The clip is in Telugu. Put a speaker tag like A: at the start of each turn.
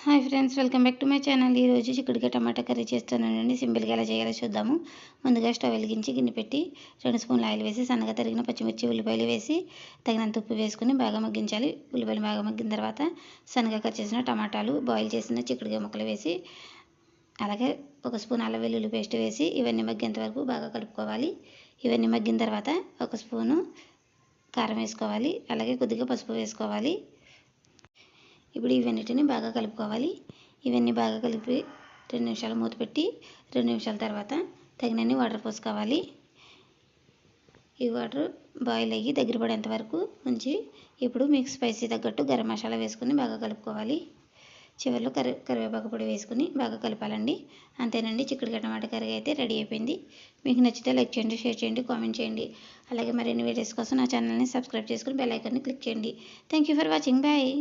A: Hi friends, welcome back to my channel. ఈరోజు చిక్కుడుకాయ టమాటా కర్రీ చేస్తున్నానండి. సింపుల్గా ఎలా చేయాలో చూద్దాము. ముందుగా స్టవ్ వెలిగించి గిన్నె పెట్టి 2 స్పూన్ల ఆయిల్ వేసి సన్నగా తరిగిన పచ్చిమిర్చి ఉల్లిపాయలు వేసి తగినంత ఉప్పు వేసుకుని బాగా మగ్గించాలి. ఉల్లిపాయలు బాగా మగ్గిన తర్వాత సన్నగా కట్ చేసిన టమాటాలు, బాయిల్ చేసిన చిక్కుడుకాయ ముక్కలు వేసి అలాగే 1 స్పూన్ అల్లం వెల్లుల్లి పేస్ట్ వేసి ఇవన్నీ మగ్గేంత వరకు బాగా కలుపుకోవాలి. ఇవన్నీ మగ్గిన తర్వాత 1 స్పూను కారం వేసుకోవాలి. అలాగే కొద్దిగా పసుపు వేసుకోవాలి. ఇప్పుడు ఇవన్నిటిని బాగా కలుపుకోవాలి. ఇవన్నీ బాగా కలిపి 2 నిమిషాలు మూత పెట్టి 2 నిమిషాల తర్వాత తగినన్ని వాటర్ పోసుకోవాలి. ఈ వాటర్ బాయిల్ అయ్యి దగ్గర పడేంత వరకు ఉంచి ఇప్పుడు మీకు స్పైసీ తగ్గట్టు గరం మసాలా వేసుకుని బాగా కలుపుకోవాలి. చివరిలో కరివేపాకు పొడి వేసుకుని బాగా కలపాలండి. అంతేనండి, చిక్కుడుకాయ టమాటా కర్రీ అయితే రెడీ అయిపోయింది. మీకు నచ్చితే లైక్ చేయండి, షేర్ చేయండి, కామెంట్ చేయండి. అలాగే మరిన్ని వీడియోస్ కోసం నా ఛానల్ని సబ్స్క్రైబ్ చేసుకుని బెల్ ఐకాన్ని క్లిక్ చేయండి. Thank you for watching. Bye.